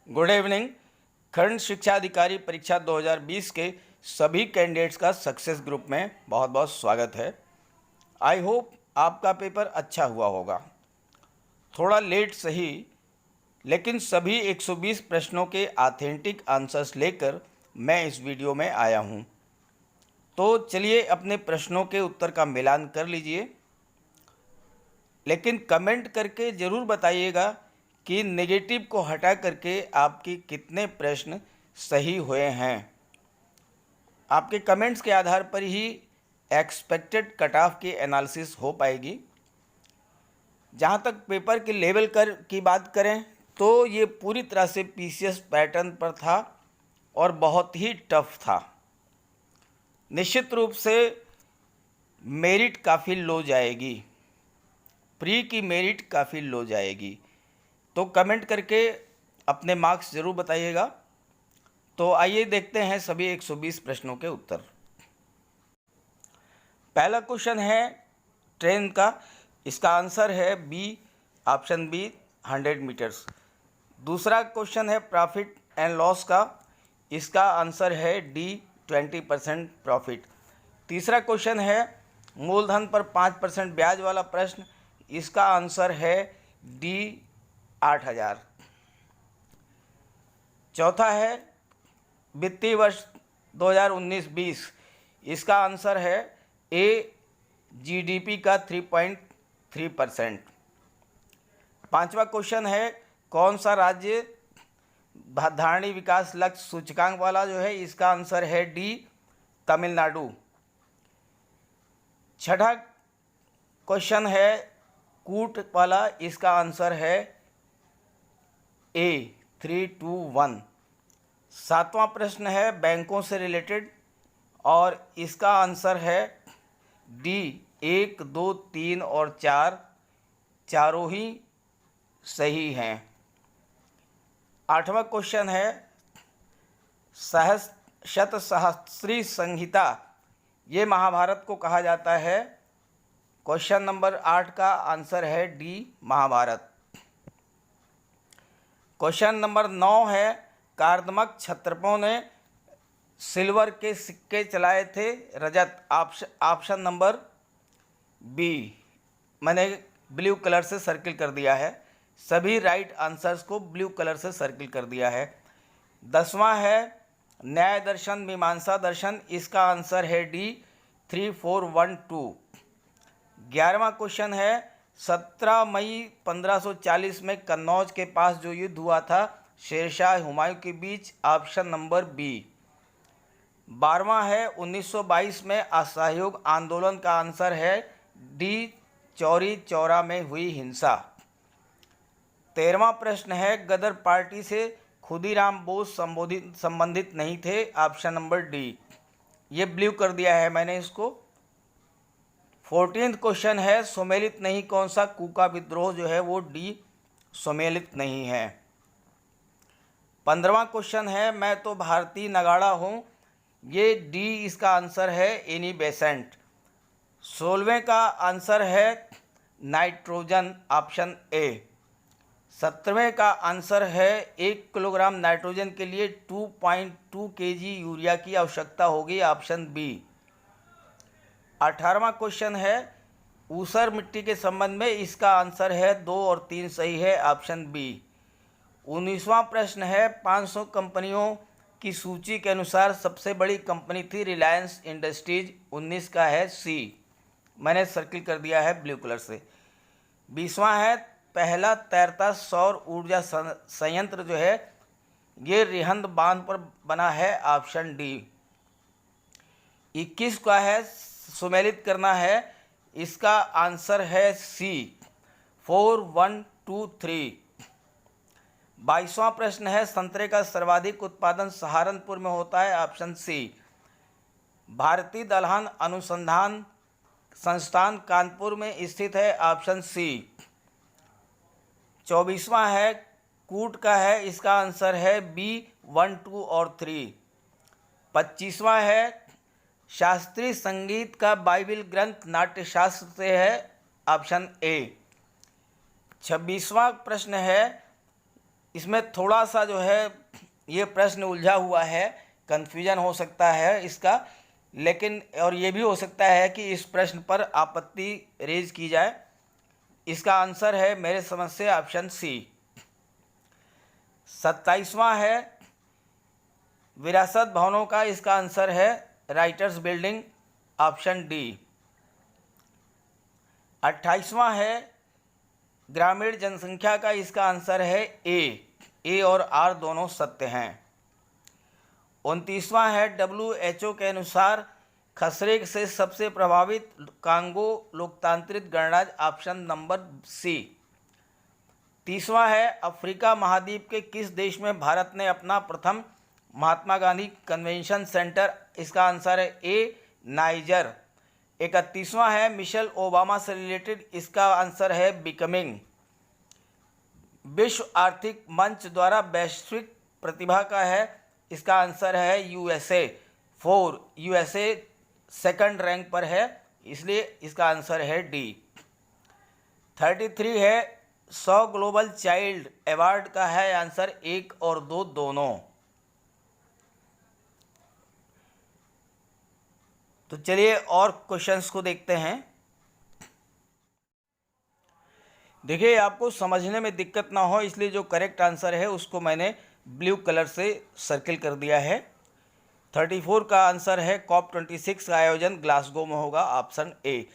Good evening. खंड शिक्षा अधिकारी परीक्षा 2020 के सभी कैंडिडेट्स का सक्सेस ग्रुप में बहुत बहुत स्वागत है। आई होप आपका पेपर अच्छा हुआ होगा। थोड़ा लेट सही, लेकिन सभी 120 प्रश्नों के ऑथेंटिक आंसर्स लेकर मैं इस वीडियो में आया हूँ। तो चलिए अपने प्रश्नों के उत्तर का मिलान कर लीजिए, लेकिन कमेंट करके ज़रूर बताइएगा कि नेगेटिव को हटा करके आपके कितने प्रश्न सही हुए हैं। आपके कमेंट्स के आधार पर ही एक्सपेक्टेड कट ऑफ की एनालिसिस हो पाएगी। जहाँ तक पेपर के लेवल की बात करें तो ये पूरी तरह से पीसीएस पैटर्न पर था और बहुत ही टफ था। निश्चित रूप से मेरिट काफ़ी लो जाएगी, प्री की मेरिट काफ़ी लो जाएगी। तो कमेंट करके अपने मार्क्स ज़रूर बताइएगा। तो आइए देखते हैं सभी 120 प्रश्नों के उत्तर। पहला क्वेश्चन है ट्रेन का, इसका आंसर है बी, ऑप्शन बी 100 मीटर्स। दूसरा क्वेश्चन है प्रॉफिट एंड लॉस का, इसका आंसर है डी 20% प्रॉफिट। तीसरा क्वेश्चन है मूलधन पर 5% ब्याज वाला प्रश्न, इसका आंसर है डी 8000। चौथा है वित्तीय वर्ष 2019-20, इसका आंसर है ए, जीडीपी का 3.3%। पांचवा क्वेश्चन है कौन सा राज्य धारणी विकास लक्ष्य सूचकांक वाला जो है, इसका आंसर है डी, तमिलनाडु। छठा क्वेश्चन है कूट वाला, इसका आंसर है ए, 321। सातवां प्रश्न है बैंकों से रिलेटेड और इसका आंसर है डी, 1, 2, 3 और 4 चारों ही सही हैं। आठवां क्वेश्चन है शतसहस्री संहिता, ये महाभारत को कहा जाता है। क्वेश्चन नंबर 8 का आंसर है डी, महाभारत। क्वेश्चन नंबर 9 है कार्दमक क्षत्रपों ने सिल्वर के सिक्के चलाए थे, रजत, ऑप्शन नंबर बी। मैंने ब्लू कलर से सर्किल कर दिया है, सभी राइट आंसर्स को ब्लू कलर से सर्किल कर दिया है। 10वां है न्याय दर्शन मीमांसा दर्शन, इसका आंसर है डी, 3412। 11वां क्वेश्चन है 17 मई 1540 में कन्नौज के पास जो युद्ध हुआ था शेरशाह हुमायूं के बीच, ऑप्शन नंबर बी। 12वां है 1922 में असहयोग आंदोलन, का आंसर है डी, चौरी चौरा में हुई हिंसा। 13वां प्रश्न है गदर पार्टी से खुदीराम बोस संबंधित नहीं थे, ऑप्शन नंबर डी। ये ब्लू कर दिया है मैंने इसको। 14वां क्वेश्चन है सुमेलित नहीं कौन सा, कूका विद्रोह जो है वो डी, सुमेलित नहीं है। 15वां क्वेश्चन है मैं तो भारतीय नगाड़ा हूँ, ये डी इसका आंसर है, एनी बेसेंट। 16वें का आंसर है नाइट्रोजन, ऑप्शन ए। 17वें का आंसर है 1 किलोग्राम नाइट्रोजन के लिए 2.2 केजी यूरिया की आवश्यकता होगी, ऑप्शन बी। 18वां क्वेश्चन है ऊसर मिट्टी के संबंध में, इसका आंसर है 2 और 3 सही है, ऑप्शन बी। 19वां प्रश्न है 500 कंपनियों की सूची के अनुसार सबसे बड़ी कंपनी थी रिलायंस इंडस्ट्रीज, 19 का है सी, मैंने सर्किल कर दिया है ब्लू कलर से। 20वां है पहला तैरता सौर ऊर्जा संयंत्र जो है ये रिहंद बांध पर बना है, ऑप्शन डी। 21 का है सुमेलित करना है, इसका आंसर है सी, 4123। 22वां प्रश्न है संतरे का सर्वाधिक उत्पादन सहारनपुर में होता है, ऑप्शन सी। भारतीय दलहन अनुसंधान संस्थान कानपुर में स्थित है, ऑप्शन सी। 24वां है कूट का है, इसका आंसर है बी, 1, 2 और 3। 25वां है शास्त्रीय संगीत का बाइबिल ग्रंथ नाट्यशास्त्र से है, ऑप्शन ए। 26वां प्रश्न है इसमें थोड़ा सा जो है ये प्रश्न उलझा हुआ है, कन्फ्यूजन हो सकता है इसका, लेकिन और ये भी हो सकता है कि इस प्रश्न पर आपत्ति रेज की जाए। इसका आंसर है मेरे समझ से ऑप्शन सी। 27वां है विरासत भवनों का, इसका आंसर है राइटर्स बिल्डिंग, ऑप्शन डी। 28वां है ग्रामीण जनसंख्या का, इसका आंसर है ए और आर दोनों सत्य हैं। 29वां है WHO के अनुसार खसरे से सबसे प्रभावित कांगो लोकतांत्रिक गणराज्य, ऑप्शन नंबर सी। 30वां है अफ्रीका महाद्वीप के किस देश में भारत ने अपना प्रथम महात्मा गांधी कन्वेंशन सेंटर, इसका आंसर है ए नाइजर। 31वां है मिशेल ओबामा से रिलेटेड, इसका आंसर है बिकमिंग। विश्व आर्थिक मंच द्वारा वैश्विक प्रतिभा का है, इसका आंसर है USA। USA सेकंड रैंक पर है, इसलिए इसका आंसर है डी। 33 है 100 ग्लोबल चाइल्ड अवार्ड का है, आंसर 1 और 2 दोनों। तो चलिए और क्वेश्चंस को देखते हैं। देखिए आपको समझने में दिक्कत ना हो इसलिए जो करेक्ट आंसर है उसको मैंने ब्लू कलर से सर्किल कर दिया है। 34 का आंसर है COP26 का आयोजन ग्लासगो में होगा, ऑप्शन ए।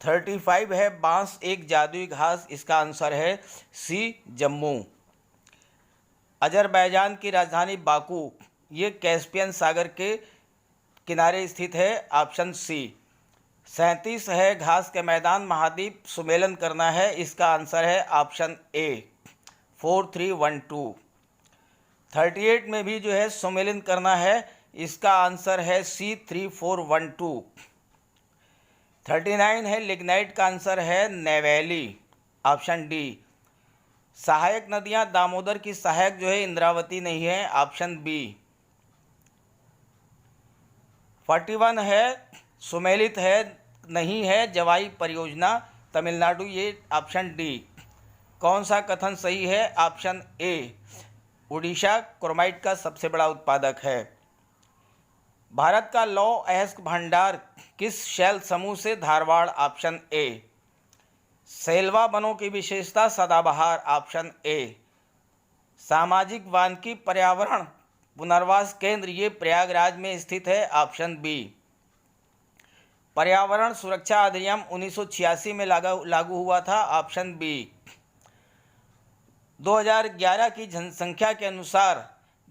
35 है बांस एक जादुई घास, इसका आंसर है सी जम्मू। अजरबैजान की राजधानी बाकू, ये कैस्पियन सागर के किनारे स्थित है, ऑप्शन सी। 37 है घास के मैदान महाद्वीप सुमेलन करना है, इसका आंसर है ऑप्शन ए 4312। 38 में भी जो है सुमेलन करना है, इसका आंसर है सी 3412। 39 है लिग्नाइट का आंसर है नेवेली, ऑप्शन डी। सहायक नदियां दामोदर की सहायक जो है इंद्रावती नहीं है, ऑप्शन बी। 41 है सुमेलित है नहीं है जवाई परियोजना तमिलनाडु, ये ऑप्शन डी। कौन सा कथन सही है, ऑप्शन ए। उड़ीसा क्रोमाइट का सबसे बड़ा उत्पादक है। भारत का लौह अयस्क भंडार किस शैल समूह से, धारवाड़, ऑप्शन ए। सेल्वा वनों की विशेषता सदाबहार, ऑप्शन ए। सामाजिक वानिकी पर्यावरण पुनर्वास केंद्र, ये प्रयागराज में स्थित है, ऑप्शन बी। पर्यावरण सुरक्षा अधिनियम 1986 में लागू हुआ था, ऑप्शन बी। 2011 की जनसंख्या के अनुसार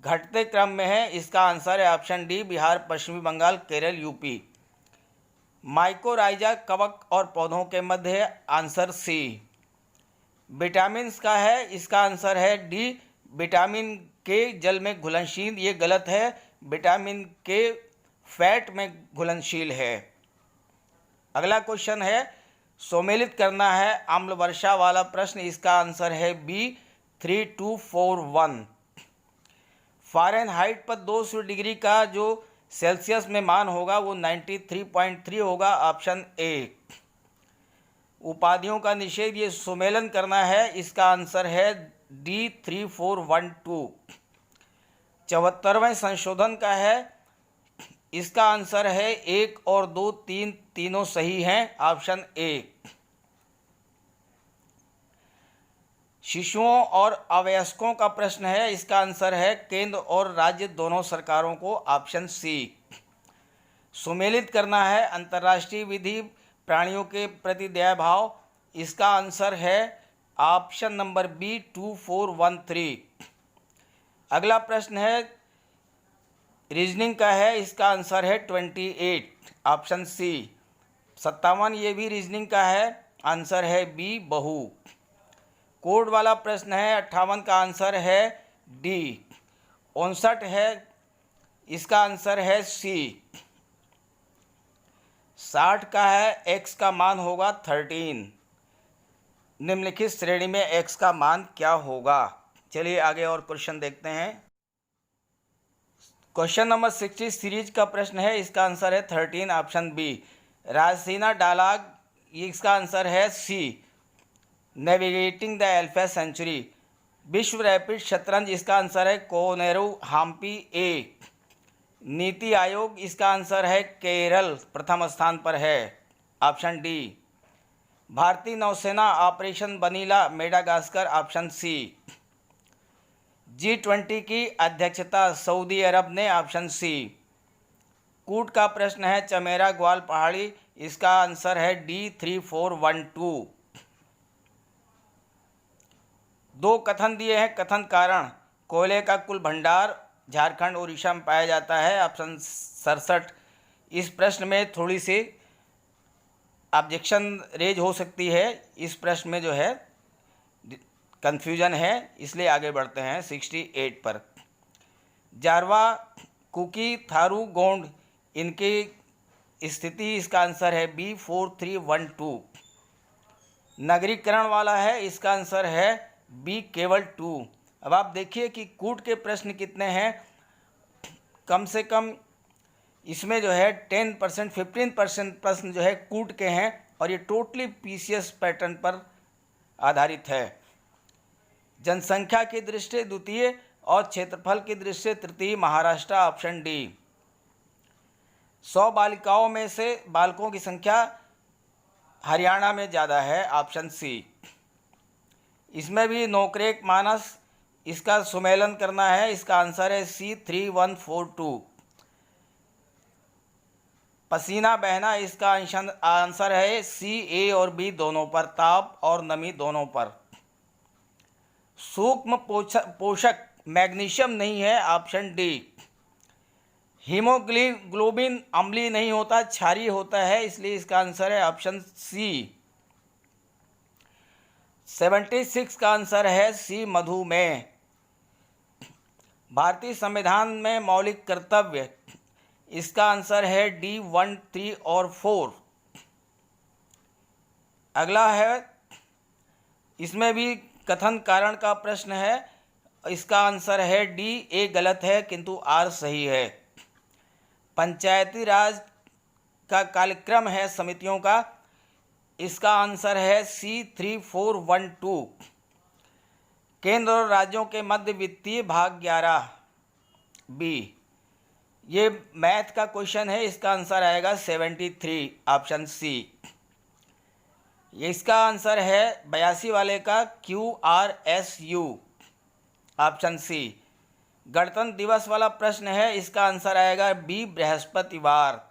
घटते क्रम में है, इसका आंसर है ऑप्शन डी बिहार, पश्चिमी बंगाल, केरल, यूपी। माइकोराइजा कवक और पौधों के मध्य है, आंसर सी। विटामिन का है, इसका आंसर है डी विटामिन के जल में घुलनशील, ये गलत है, विटामिन के फैट में घुलनशील है। अगला क्वेश्चन है सम्मिलित करना है अम्ल वर्षा वाला प्रश्न, इसका आंसर है बी 3241। फ़ारेनहाइट पर 200 डिग्री का जो सेल्सियस में मान होगा वो 93.3 होगा, ऑप्शन ए। उपाधियों का निषेध ये सुमेलन करना है, इसका आंसर है डी 3412। 74वें संशोधन का है, इसका आंसर है 1 और 2 तीनों सही हैं, ऑप्शन ए। शिशुओं और अवयस्कों का प्रश्न है, इसका आंसर है केंद्र और राज्य दोनों सरकारों को, ऑप्शन सी। सुमेलित करना है अंतर्राष्ट्रीय विधि प्राणियों के प्रति दया भाव, इसका आंसर है ऑप्शन नंबर बी 2413। अगला प्रश्न है रीजनिंग का है, इसका आंसर है 28, ऑप्शन सी। 57 ये भी रीजनिंग का है, आंसर है बी बहु। कोड वाला प्रश्न है 58 का आंसर है डी। 59 है, इसका आंसर है सी। 60 का है, x का मान होगा 13। निम्नलिखित श्रेणी में x का मान क्या होगा। चलिए आगे और क्वेश्चन देखते हैं। क्वेश्चन नंबर 60 सीरीज का प्रश्न है, इसका आंसर है 13, ऑप्शन बी। राजसीना डायलॉग, इसका आंसर है सी। नेविगेटिंग द एल्फा सेंचुरी, विश्व रैपिड शतरंज, इसका आंसर है कोनेरू हम्पी ए। नीति आयोग, इसका आंसर है केरल प्रथम स्थान पर है, ऑप्शन डी। भारतीय नौसेना operation Vanilla Madagascar, option C. G20 की अध्यक्षता सऊदी अरब ने, ऑप्शन सी। कूट का प्रश्न है चमेरा ग्वाल पहाड़ी, इसका आंसर है D3412। दो कथन दिए हैं। कथन कारण, कोयले का कुल भंडार झारखंड उड़ीसा में पाया जाता है, ऑप्शन 67। इस प्रश्न में थोड़ी सी ऑब्जेक्शन रेज हो सकती है, इस प्रश्न में जो है कंफ्यूजन है, इसलिए आगे बढ़ते हैं 68 पर। जारवा, कुकी, थारू, गोंड, इनकी स्थिति, इसका आंसर है B4312। नगरीकरण वाला है, इसका आंसर है बी केवल 2। अब आप देखिए कि कूट के प्रश्न कितने हैं। कम से कम इसमें जो है 10% 15% प्रश्न जो है कूट के हैं, और ये टोटली PCS पैटर्न पर आधारित है। जनसंख्या की दृष्टि द्वितीय और क्षेत्रफल की दृष्टि तृतीय महाराष्ट्र, ऑप्शन डी। 100 बालिकाओं में से बालकों की संख्या हरियाणा में ज़्यादा है, ऑप्शन सी। इसमें भी नोकरेक मानस, इसका सुमेलन करना है, इसका आंसर है C3142। पसीना बहना, इसका आंसर है C, A और B दोनों पर, ताप और नमी दोनों पर। सूक्ष्म पोषक मैग्नीशियम नहीं है, ऑप्शन डी। हीमोग्लोबिन अम्लीय नहीं होता, क्षारीय होता है, इसलिए इसका आंसर है ऑप्शन सी। 76 का आंसर है सी, मधुमेह। भारतीय संविधान में मौलिक कर्तव्य, इसका आंसर है D 1, 3 और 4। अगला है, इसमें भी कथन कारण का प्रश्न है, इसका आंसर है D, A गलत है किंतु R सही है। पंचायती राज का कार्यक्रम है समितियों का, इसका आंसर है C3412। केंद्र और राज्यों के मध्य वित्तीय भाग 11 B। ये मैथ का क्वेश्चन है, इसका आंसर आएगा 73, ऑप्शन सी। ये इसका आंसर है 82 वाले का QRSU, ऑप्शन सी। गणतंत्र दिवस वाला प्रश्न है, इसका आंसर आएगा बी, बृहस्पतिवार।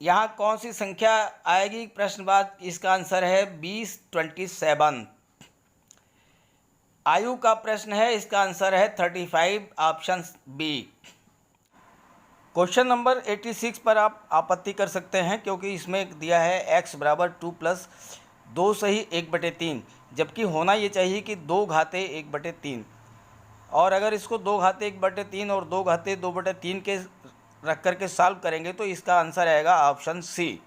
यहाँ कौन सी संख्या आएगी प्रश्नवाद, इसका आंसर है 27। आयु का प्रश्न है, इसका आंसर है 35, ऑप्शन बी। क्वेश्चन नंबर 86 पर आप आपत्ति कर सकते हैं, क्योंकि इसमें दिया है x बराबर 2 + 2 सही 1/3, जबकि होना ये चाहिए कि 2 घाते 1/3, और अगर इसको 2 घाते 1/3 और 2 घाते 2/3 के रख करके सॉल्व करेंगे तो इसका आंसर आएगा ऑप्शन सी,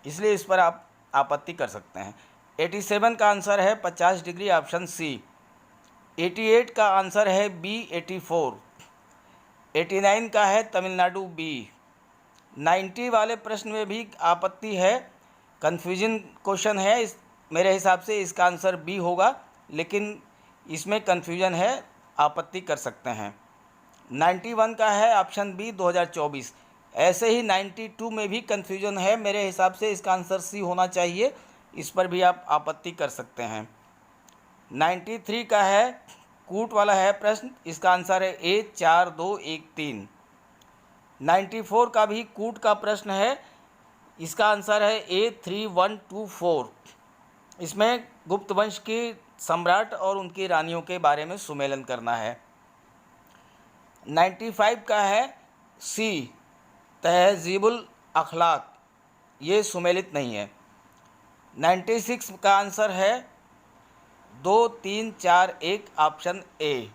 इसलिए इस पर आप आपत्ति कर सकते हैं। 87 का आंसर है 50 डिग्री, ऑप्शन सी। 88 का आंसर है बी, 84। 89 का है तमिलनाडु, बी। 90 वाले प्रश्न में भी आपत्ति है, कन्फ्यूजन क्वेश्चन है, मेरे हिसाब से इसका आंसर बी होगा, लेकिन इसमें कन्फ्यूजन है, आपत्ति कर सकते हैं। 91 का है ऑप्शन बी, 2024। ऐसे ही 92 में भी कन्फ्यूजन है, मेरे हिसाब से इसका आंसर सी होना चाहिए, इस पर भी आप आपत्ति कर सकते हैं। 93 का है कूट वाला है प्रश्न, इसका आंसर है ए, 4, 2, 1, 3। 94 का भी कूट का प्रश्न है, इसका आंसर है ए, 3, 1, 2, 4। इसमें गुप्त वंश के सम्राट और उनकी रानियों के बारे में सुमेलन करना है। 95 का है सी, तहजीबुल अखलाक, ये सुमेलित नहीं है। 96 का आंसर है 2, 3, 4, 1, ऑप्शन ए।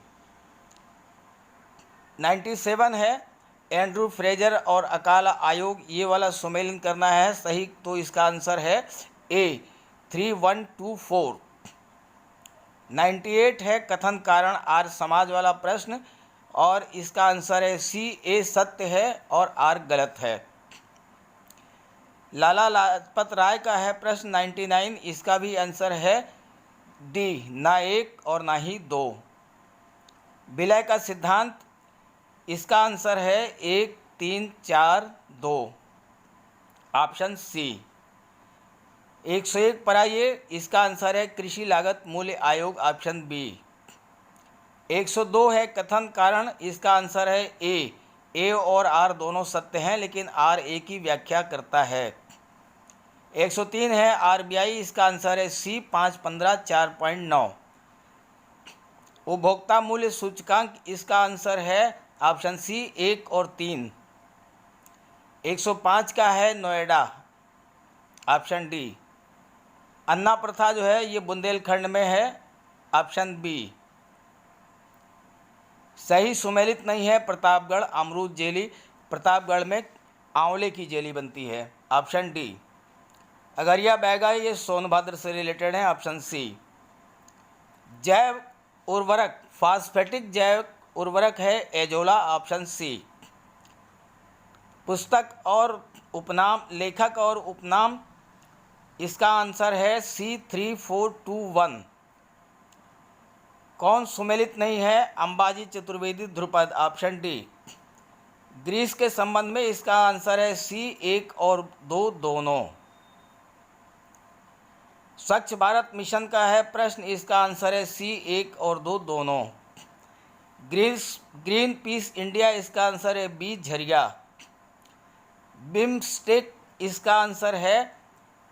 97 है एंड्रू फ्रेजर और अकाल आयोग, ये वाला सुमेलन करना है सही, तो इसका आंसर है ए, 3, 1, 2, 4। 98 है कथन कारण आर समाज वाला प्रश्न, और इसका आंसर है सी, ए सत्य है और आर गलत है। लाला लाजपत राय का है प्रश्न 99, इसका भी आंसर है डी, ना एक और ना ही दो। विलय का सिद्धांत, इसका आंसर है 1, 3, 4, 2, ऑप्शन सी। 101 पर आइए, इसका आंसर है कृषि लागत मूल्य आयोग, ऑप्शन बी। 102 है कथन कारण, इसका आंसर है ए और आर दोनों सत्य हैं लेकिन आर ए की व्याख्या करता है। 103 है आरबीआई, इसका आंसर है सी, 5, 15, 4.9। उपभोक्ता मूल्य सूचकांक, इसका आंसर है ऑप्शन सी, 1 और 3। 105 का है नोएडा, ऑप्शन डी। अन्ना प्रथा जो है ये बुंदेलखंड में है, ऑप्शन बी। सही सुमेलित नहीं है प्रतापगढ़ अमरूद जेली, प्रतापगढ़ में आंवले की जेली बनती है, ऑप्शन डी। अगरिया बैगा ये सोनभद्र से रिलेटेड है, ऑप्शन सी। जैव उर्वरक, फास्फेटिक जैव उर्वरक है एजोला, ऑप्शन सी। पुस्तक और उपनाम, लेखक और उपनाम, इसका आंसर है सी, 3, 4, 2, 1। कौन सुमेलित नहीं है Ambaji Chaturvedi dhrupad, option D. Greece के संबंध में, इसका आंसर है सी, 1 और 2 दोनों। स्वच्छ भारत मिशन का है प्रश्न, इसका आंसर है सी, 1 और 2 दोनों। ग्रीन पीस इंडिया, इसका आंसर है बी, झरिया। बिम्स्टेक, इसका आंसर है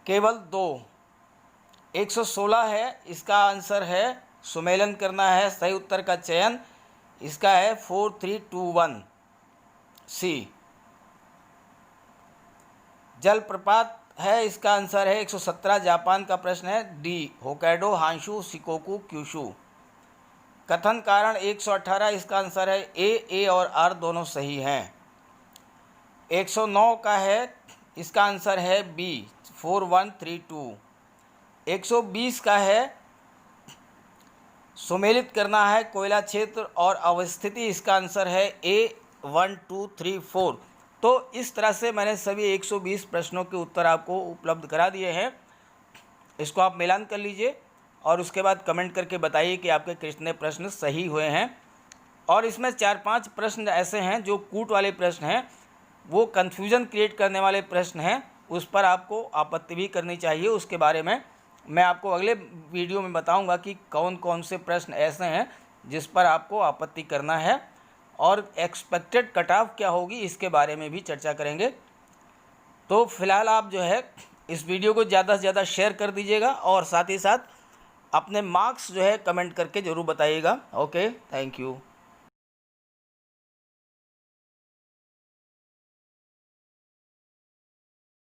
केवल 2। 116 है, इसका आंसर है सुमेलन करना है, सही उत्तर का चयन, इसका है 4, 3, 2, 1, सी। जलप्रपात है, इसका आंसर है 117, जापान का प्रश्न है, डी, होक्काइडो, हांशु, शिकोकू, क्यूशु। कथन कारण 118, इसका आंसर है ए और आर दोनों सही हैं। 109 का है, इसका आंसर है बी, 4, 1, 3, 2। 120 का है सुमेलित करना है कोयला क्षेत्र और अवस्थिति, इसका आंसर है ए, 1, 2, 3, 4। तो इस तरह से मैंने सभी 120 प्रश्नों के उत्तर आपको उपलब्ध करा दिए हैं। इसको आप मिलान कर लीजिए और उसके बाद कमेंट करके बताइए कि आपके कितने प्रश्न सही हुए हैं। और इसमें 4-5 प्रश्न ऐसे हैं जो कूट वाले प्रश्न हैं, वो कन्फ्यूज़न क्रिएट करने वाले प्रश्न हैं, उस पर आपको आपत्ति भी करनी चाहिए। उसके बारे में मैं आपको अगले वीडियो में बताऊंगा कि कौन कौन से प्रश्न ऐसे हैं जिस पर आपको आपत्ति करना है, और एक्सपेक्टेड कट ऑफ क्या होगी इसके बारे में भी चर्चा करेंगे। तो फिलहाल आप जो है इस वीडियो को ज़्यादा से ज़्यादा शेयर कर दीजिएगा और साथ ही साथ अपने मार्क्स जो है कमेंट करके ज़रूर बताइएगा। Okay, thank you.